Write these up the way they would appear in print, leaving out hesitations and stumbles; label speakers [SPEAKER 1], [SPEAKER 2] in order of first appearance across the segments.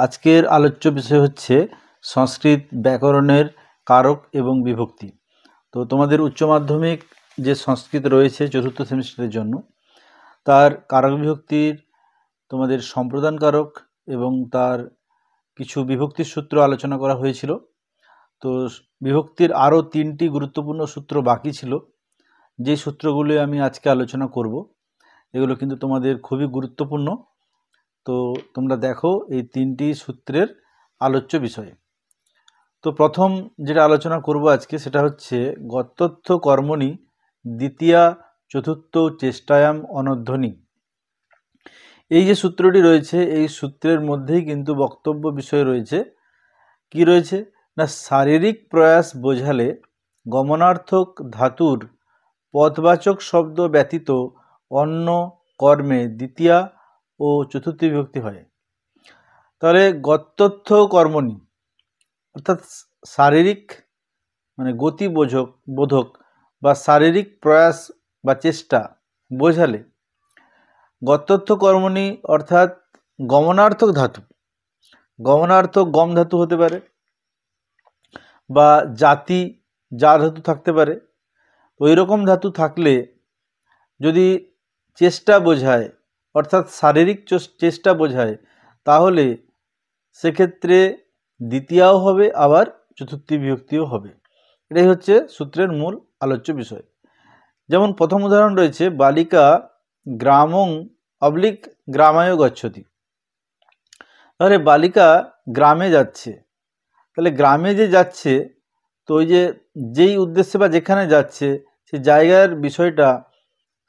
[SPEAKER 1] আজকের আলোচ্য বিষয় হচ্ছে সংস্কৃত ব্যাকরণের কারক এবং বিভক্তি। তো তোমাদের উচ্চ মাধ্যমিক যে সংস্কৃত রয়েছে চতুর্থ সেমিস্টারের জন্য, তার কারক বিভক্তির তোমাদের সম্প্রদান কারক এবং তার কিছু বিভক্তির সূত্র আলোচনা করা হয়েছিল। তো বিভক্তির আরও 3টি গুরুত্বপূর্ণ সূত্র বাকি ছিল, যে সূত্রগুলি আমি আজকে আলোচনা করব। এগুলো কিন্তু তোমাদের খুবই গুরুত্বপূর্ণ। তো তোমরা দেখো এই 3টি সূত্রের আলোচ্য বিষয়। তো প্রথম যেটা আলোচনা করব আজকে সেটা হচ্ছে গত্যর্থ কর্মণি দ্বিতীয়া চতুর্থ চেষ্টায়াম অনধ্বনি। এই যে সূত্রটি রয়েছে এই সূত্রের মধ্যেই কিন্তু বক্তব্য বিষয় রয়েছে। কি রয়েছে না, শারীরিক প্রয়াস বোঝালে গমনার্থক ধাতুর পদবাচক শব্দ ব্যতীত অন্য কর্মে দ্বিতীয়া ও চতুর্থী বিভক্তি হয়। তাহলে গত্যর্থ কর্মণি অর্থাৎ শারীরিক মানে গতি বোধক বা শারীরিক প্রয়াস বা চেষ্টা বোঝালে গত্যর্থ কর্মণি অর্থাৎ গমনার্থক ধাতু, গমনার্থক গম ধাতু হতে পারে বা জাতি যা ধাতু থাকতে পারে। ওই রকম ধাতু থাকলে যদি চেষ্টা বোঝায় অর্থাৎ শারীরিক চেষ্টা বোঝায়, তাহলে সেক্ষেত্রে দ্বিতীয়াও হবে আবার চতুর্থী বিভক্তিও হবে। এটাই হচ্ছে সূত্রের মূল আলোচ্য বিষয়। যেমন প্রথম উদাহরণ রয়েছে বালিকা গ্রামং অবলিক গ্রামায় গচ্ছতি। তাহলে বালিকা গ্রামে যাচ্ছে, তাহলে গ্রামে যে যাচ্ছে, তো ওই যেই উদ্দেশ্যে বা যেখানে যাচ্ছে সেই জায়গার বিষয়টা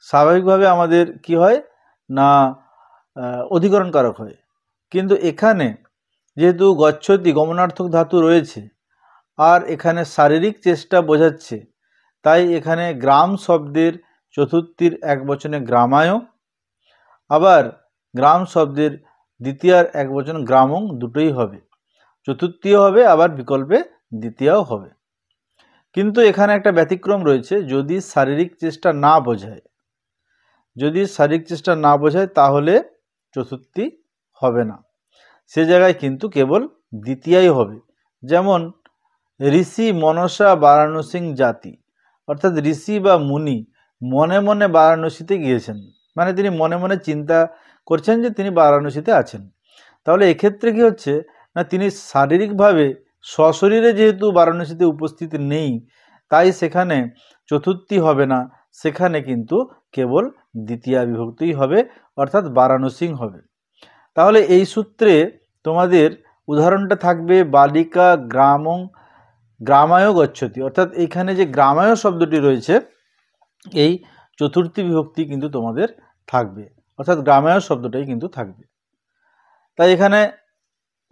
[SPEAKER 1] স্বাভাবিকভাবে আমাদের কি হয় না অধিকরণ কারক হয়। কিন্তু এখানে যেহেতু গচ্ছতি গমনার্থক ধাতু রয়েছে আর এখানে শারীরিক চেষ্টা বোঝাচ্ছে, তাই এখানে গ্রাম শব্দের চতুর্থীর একবচনে গ্রামায়, আবার গ্রাম শব্দের দ্বিতীয়ার একবচন গ্রামং, দুটোই হবে। চতুর্থীও হবে আবার বিকল্পে দ্বিতীয়াও হবে। কিন্তু এখানে একটা ব্যতিক্রম রয়েছে, যদি শারীরিক চেষ্টা না বোঝায়, যদি শারীরিক চেষ্টা না বোঝায় তাহলে চতুর্থী হবে না, সে জায়গায় কিন্তু কেবল দ্বিতীয়াই হবে। যেমন ঋষি মনসা বারাণসী জাতি, অর্থাৎ ঋষি বা মুনি মনে মনে বারাণসীতে গিয়েছেন, মানে তিনি মনে মনে চিন্তা করছেন যে তিনি বারাণসীতে আছেন। তাহলে এক্ষেত্রে কি হচ্ছে না, তিনি শারীরিকভাবে সশরীরে যেহেতু বারাণসীতে উপস্থিত নেই, তাই সেখানে চতুর্থী হবে না, সেখানে কিন্তু কেবল দ্বিতীয়া বিভক্তিই হবে, অর্থাৎ বারাণসী হবে। তাহলে এই সূত্রে তোমাদের উদাহরণটা থাকবে বালিকা গ্রামং গ্রামায় গচ্ছতি, অর্থাৎ এইখানে যে গ্রামায় শব্দটি রয়েছে এই চতুর্থী বিভক্তি কিন্তু তোমাদের থাকবে, অর্থাৎ গ্রামায় শব্দটাই কিন্তু থাকবে। তাই এখানে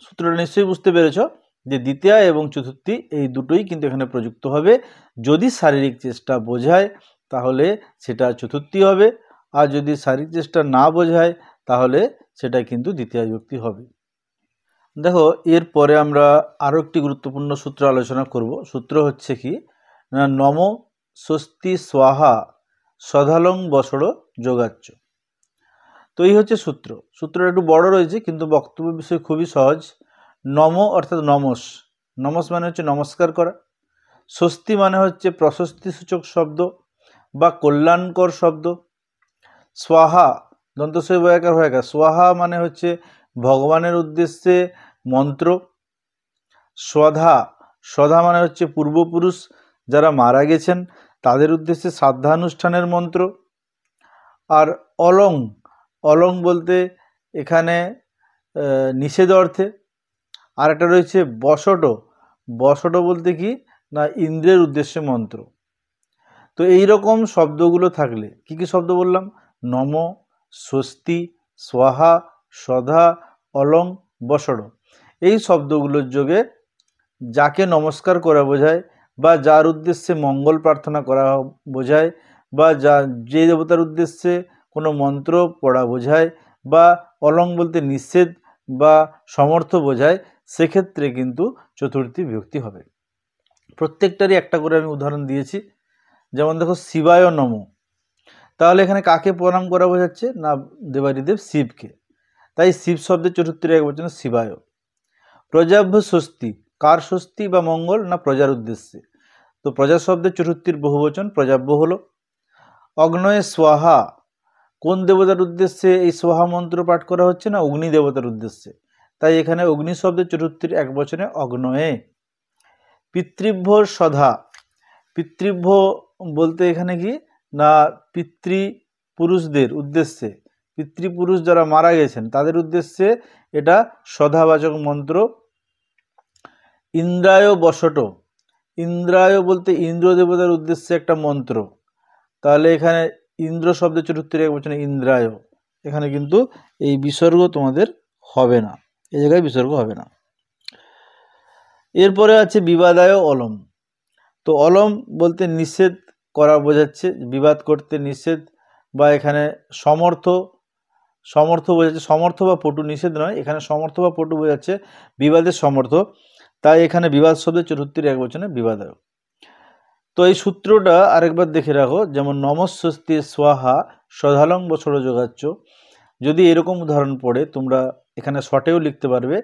[SPEAKER 1] সূত্রটা নিশ্চয়ই বুঝতে পেরেছ যে দ্বিতীয়া এবং চতুর্থী এই দুটোই কিন্তু এখানে প্রযুক্ত হবে। যদি শারীরিক চেষ্টা বোঝায় তাহলে সেটা চতুর্থী হবে, আর যদি শারীরিক চেষ্টা না বোঝায় তাহলে সেটা কিন্তু দ্বিতীয়া বিভক্তি হবে। দেখো এরপরে আমরা আরও একটি গুরুত্বপূর্ণ সূত্র আলোচনা করব। সূত্র হচ্ছে কি না, নম স্বস্তি স্বাহা সধালং বসড় যোগাচ্চ। তো এই হচ্ছে সূত্র। সূত্রটা একটু বড় রয়েছে কিন্তু বক্তব্য বিষয় খুবই সহজ। নম অর্থাৎ নমস, নমস মানে হচ্ছে নমস্কার করা। স্বস্তি মানে হচ্ছে প্রশস্তি সূচক শব্দ বা কল্যাণকর শব্দ। স্বাহা দন্তস্বয় বয়াকার হয়াকার, স্বাহা মানে হচ্ছে ভগবানের উদ্দেশ্যে মন্ত্র। স্বধা, স্বধা মানে হচ্ছে পূর্বপুরুষ যারা মারা গেছেন তাদের উদ্দেশ্যে শ্রাদ্ধানুষ্ঠানের মন্ত্র। আর অলং, অলং বলতে এখানে নিষেধ অর্থে। আর একটা রয়েছে বসট, বসট বলতে কি না ইন্দ্রের উদ্দেশ্যে মন্ত্র। তো এই রকম শব্দগুলো থাকলে, কি কি শব্দ বললাম, নম, স্বস্তি, স্বাহা, সধা, অলং, বসড়, এই শব্দগুলোর যোগে যাকে নমস্কার করা বোঝায় বা যার উদ্দেশ্যে মঙ্গল প্রার্থনা করা বোঝায় বা যে দেবতার উদ্দেশ্যে কোনো মন্ত্র পড়া বোঝায় বা অলং বলতে নিষেধ বা সমর্থ বোঝায়, সেক্ষেত্রে কিন্তু চতুর্থী বিভক্তি হবে। প্রত্যেকটারই একটা করে আমি উদাহরণ দিয়েছি। যেমন দেখো শিবায় নম, তাহলে এখানে কাকে প্রণাম করা বোঝাচ্ছে না দেবাদিদেব শিবকে, তাই শিব শব্দের চতুর্থীর একবচন শিবায়। প্রজাভ্য স্বস্তি, কার স্বস্তি বা মঙ্গল? না প্রজার উদ্দেশ্যে। তো প্রজা শব্দের চতুর্থীর বহুবচন প্রজাভ্য হলো। অগ্নয়ে স্বাহা, কোন দেবতার উদ্দেশ্যে এই স্বাহা মন্ত্র পাঠ করা হচ্ছে? না অগ্নি দেবতার উদ্দেশ্যে, তাই এখানে অগ্নি শব্দের চতুর্থীর এক বচনে অগ্নয়ে। পিতৃভ্য সধা, পিতৃভ্য বলতে এখানে কি না পিতৃপুরুষদের উদ্দেশ্যে, পিতৃপুরুষ যারা মারা গেছেন তাদের উদ্দেশ্যে এটা সধাবাচক মন্ত্র। ইন্দ্রায় বসট, ইন্দ্রায় বলতে ইন্দ্র দেবতার উদ্দেশ্যে একটা মন্ত্র, তাহলে এখানে ইন্দ্র শব্দের চতুর্থীর এক বচনে ইন্দ্রায়, এখানে কিন্তু এই বিসর্গ তোমাদের হবে না, এই জায়গায় বিসর্গ হবে না। এরপরে আছে বিবাদায় অলম। তো অলম বলতে নিষেধ করা বোঝাচ্ছে, বিবাদ করতে নিষেধ, বা এখানে সমর্থ, সমর্থ বোঝাচ্ছে, সমর্থ বা পটু, নিষেধ নয়, এখানে সমর্থ বা পটু বোঝাচ্ছে বিবাদের সমর্থ, তাই এখানে বিবাদ শব্দের চতুর্থীর এক বচনে বিবাদায়। তো এই সূত্রটা আরেকবার দেখে রাখো, যেমন নমস্বস্তি স্বাহা সধালং বছর যোগাচ্ছ, যদি এরকম উদাহরণ পড়ে তোমরা এখানে শর্টেও লিখতে পারবে,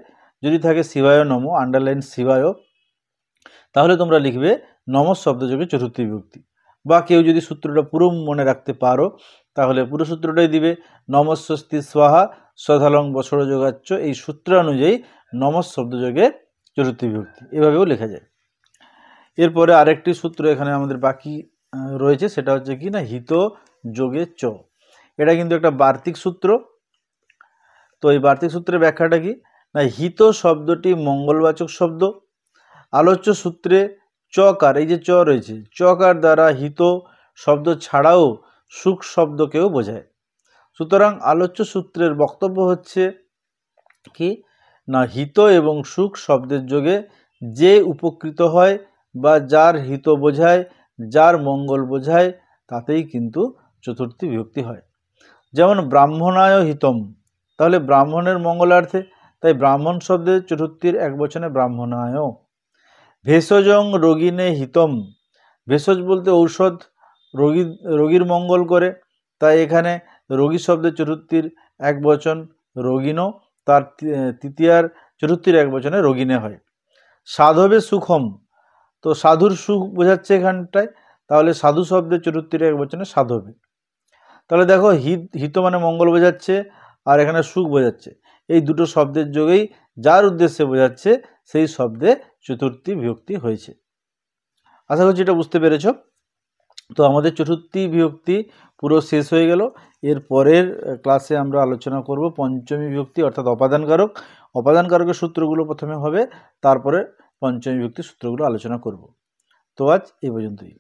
[SPEAKER 1] যদি থাকে শিবায় নম আন্ডারলাইন শিবায়, তাহলে তোমরা লিখবে নমঃ শব্দযোগে চতুর্থী বিভক্তি। বা কেউ যদি সূত্রটা পুরো মনে রাখতে পারো তাহলে পুরো সূত্রটাই দিবে নমস্বস্তি স্বাহা সধালং বছর যোগাচ্ছ, এই সূত্র অনুযায়ী নমঃ শব্দযোগে চতুর্থী বিভক্তি, এভাবেও লেখা যায়। এরপরে আরেকটি সূত্র এখানে আমাদের বাকি রয়েছে, সেটা হচ্ছে কি না হিত যোগে চ, এটা কিন্তু একটা বার্তিক সূত্র। তো এই বার্তিক সূত্রের ব্যাখ্যাটা কি না, হিত শব্দটি মঙ্গলবাচক শব্দ, আলোচ্য সূত্রে চকার, এই যে চ রয়েছে, চকার দ্বারা হিত শব্দ ছাড়াও সুখ শব্দকেও বোঝায়। সুতরাং আলোচ্য সূত্রের বক্তব্য হচ্ছে কি না হিত এবং সুখ শব্দের যোগে যে উপকৃত হয় বা যার হিত বোঝায়, যার মঙ্গল বোঝায়, তাতেই কিন্তু চতুর্থী বিভক্তি হয়। যেমন ব্রাহ্মণায় হিতম, তাহলে ব্রাহ্মণের মঙ্গলার্থে, তাই ব্রাহ্মণ শব্দের চতুর্থীর এক বচনে ব্রাহ্মণায়। ভেষজং রোগিনে হিতম, ভেষজ বলতে ঔষধ, রোগীর মঙ্গল করে, তাই এখানে রোগী শব্দের চতুর্থীর এক বচন রোগিণ, তার তৃতীয়ার চতুর্থীর এক বচনে রোগিনে হয়। সাধবে সুখম, তো সাধুর সুখ বোঝাচ্ছে এখানটায়, তাহলে সাধু শব্দের চতুর্থীর এক বচনে সাধবে। তাহলে দেখো হিত মানে মঙ্গল বোঝাচ্ছে আর এখানে সুখ বোঝাচ্ছে, এই দুটো শব্দের যোগেই যার উদ্দেশ্যে বোঝাচ্ছে সেই শব্দে চতুর্থী বিভক্তি হয়েছে। আশা করছি এটা বুঝতে পেরেছ। তো আমাদের চতুর্থী বিভক্তি পুরো শেষ হয়ে গেল। এর পরের ক্লাসে আমরা আলোচনা করব পঞ্চমী বিভক্তি অর্থাৎ অপাদানকারক। অপাদানকারকের সূত্রগুলো প্রথমে হবে, তারপরে পঞ্চমী বিভক্তির সূত্রগুলো আলোচনা করব। তো আজ এই পর্যন্তই।